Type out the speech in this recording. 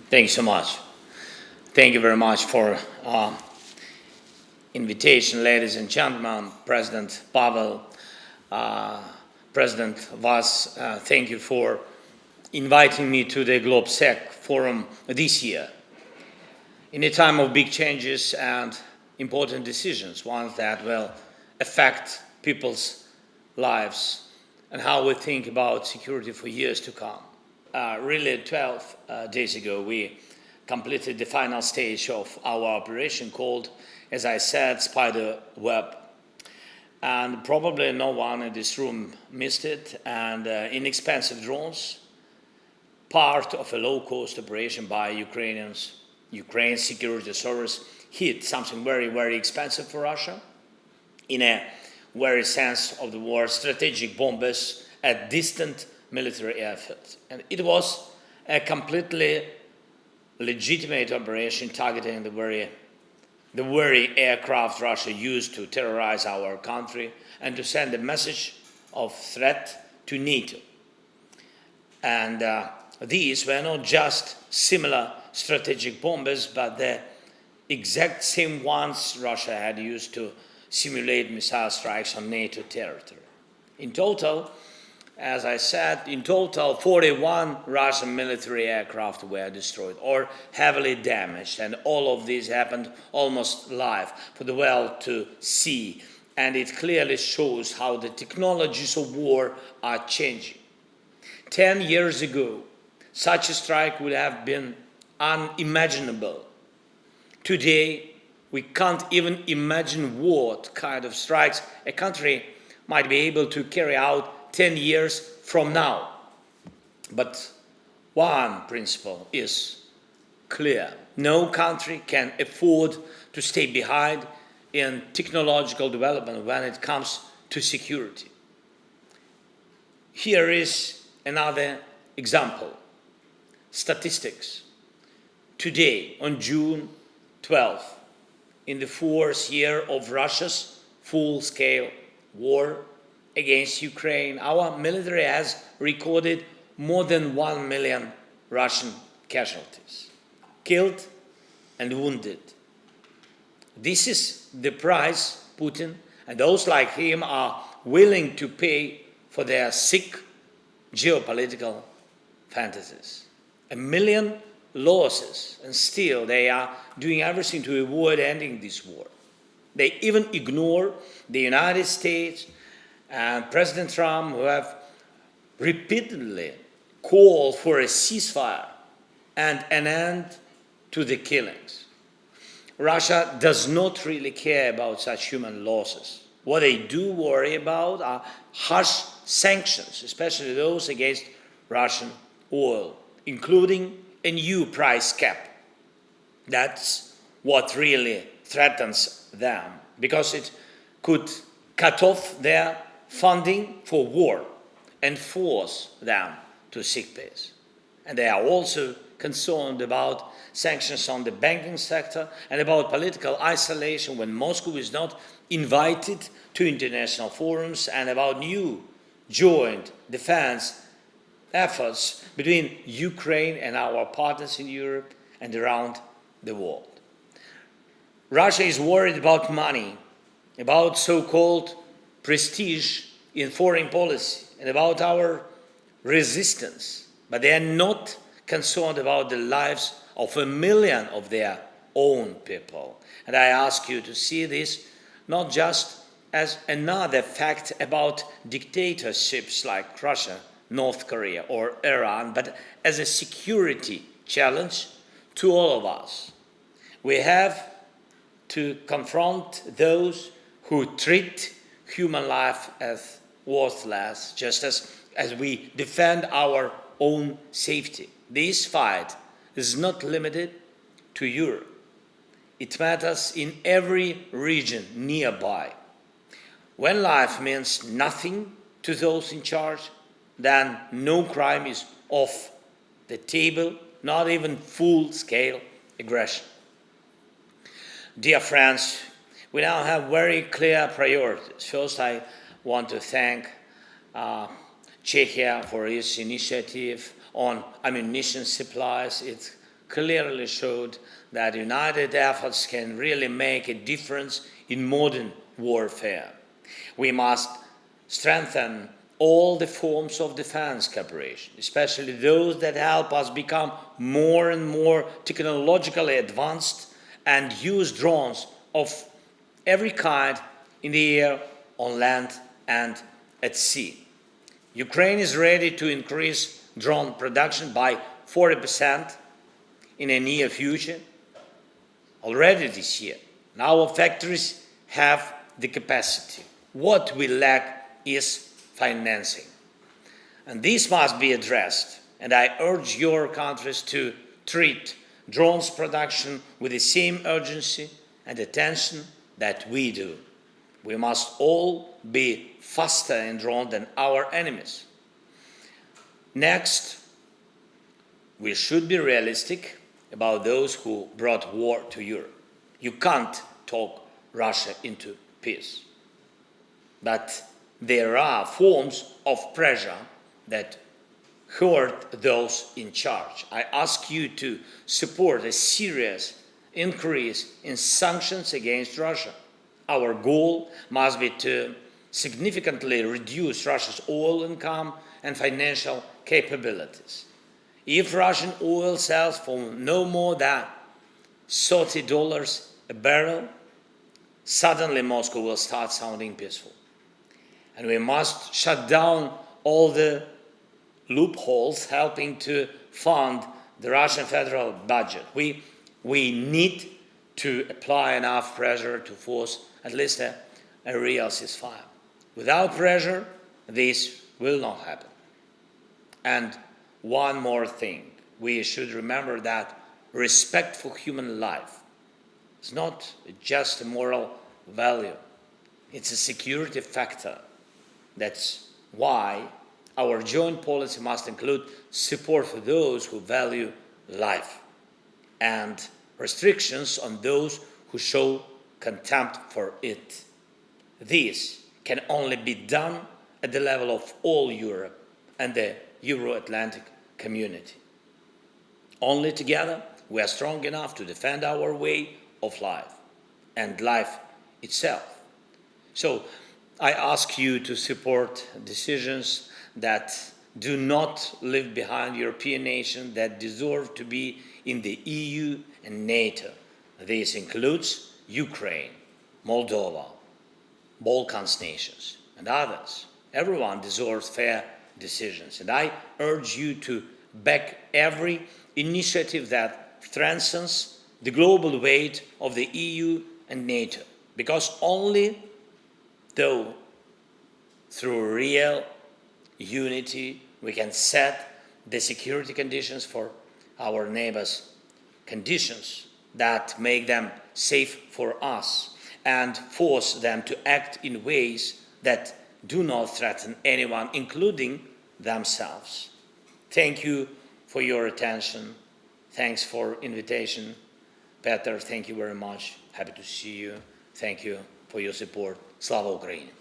Thank you so much. Thank you very much for invitation, ladies and gentlemen. President Pavel, President Vas, thank you for inviting me to the GlobeSec Forum this year. In a time of big changes and important decisions, ones that will affect people's lives and how we think about security for years to come. Really, 12 days ago, we completed the final stage of our operation called, as I said, Spider Web. And probably no one in this room missed it. And inexpensive drones, part of a low-cost operation by Ukraine's security service, hit something very, very expensive for Russia. In a very sense of the word, strategic bombers at distant military effort. And it was a completely legitimate operation targeting the very aircraft Russia used to terrorize our country and to send a message of threat to NATO. And these were not just similar strategic bombers, but the exact same ones Russia had used to simulate missile strikes on NATO territory. In total, as I said, 41 Russian military aircraft were destroyed or heavily damaged, and all of these happened almost live for the world to see. And it clearly shows how the technologies of war are changing. 10 years ago, such a strike would have been unimaginable. Today, we can't even imagine what kind of strikes a country might be able to carry out 10 years from now. But one principle is clear. No country can afford to stay behind in technological development when it comes to security. Here is another example. Statistics. Today, on June 12th, in the 4th year of Russia's full-scale war against Ukraine, our military has recorded more than 1 million Russian casualties, killed and wounded. This is the price Putin and those like him are willing to pay for their sick geopolitical fantasies. 1 million losses, and still they are doing everything to avoid ending this war. They even ignore the United States and President Trump, who have repeatedly called for a ceasefire and an end to the killings. Russia does not really care about such human losses. What they do worry about are harsh sanctions, especially those against Russian oil, including a new price cap. That's what really threatens them, because it could cut off their funding for war and force them to seek peace. And they are also concerned about sanctions on the banking sector and about political isolation when Moscow is not invited to international forums, and about new joint defense efforts between Ukraine and our partners in Europe and around the world. Russia is worried about money, about so-called prestige in foreign policy, and about our resistance, but they are not concerned about the lives of 1 million of their own people. And I ask you to see this not just as another fact about dictatorships like Russia, North Korea or Iran, but as a security challenge to all of us. We have to confront those who treat human life as worthless, just as we defend our own safety. This fight is not limited to Europe. It matters in every region nearby. When life means nothing to those in charge, then no crime is off the table, not even full-scale aggression. Dear friends, we now have very clear priorities. First, I want to thank Czechia for its initiative on ammunition supplies. It clearly showed that united efforts can really make a difference in modern warfare. We must strengthen all the forms of defense cooperation, especially those that help us become more and more technologically advanced and use drones of every kind in the air, on land, and at sea. Ukraine is ready to increase drone production by 40% in the near future, already this year. And our factories have the capacity. What we lack is financing. And this must be addressed, and I urge your countries to treat drones production with the same urgency and attention that we do. We must all be faster in drone than our enemies. Next, we should be realistic about those who brought war to Europe. You can't talk Russia into peace. But there are forms of pressure that hurt those in charge. I ask you to support a serious increase in sanctions against Russia. Our goal must be to significantly reduce Russia's oil income and financial capabilities. If Russian oil sells for no more than $30 a barrel, suddenly Moscow will start sounding peaceful. And we must shut down all the loopholes helping to fund the Russian federal budget. We need to apply enough pressure to force at least a real ceasefire. Without pressure, this will not happen. And one more thing, we should remember that respect for human life is not just a moral value, it's a security factor. That's why our joint policy must include support for those who value life and restrictions on those who show contempt for it. This can only be done at the level of all Europe and the Euro-Atlantic community. Only together we are strong enough to defend our way of life and life itself. So I ask you to support decisions that do not leave behind European nations that deserve to be in the EU and NATO. This includes Ukraine, Moldova, Balkans nations, and others. Everyone deserves fair decisions, and I urge you to back every initiative that strengthens the global weight of the EU and NATO, because only through real unity we can set the security conditions for our neighbors, conditions that make them safe for us and force them to act in ways that do not threaten anyone, including themselves. Thank you for your attention. Thanks for invitation. Peter, thank you very much. Happy to see you. Thank you for your support. Slava Ukraini!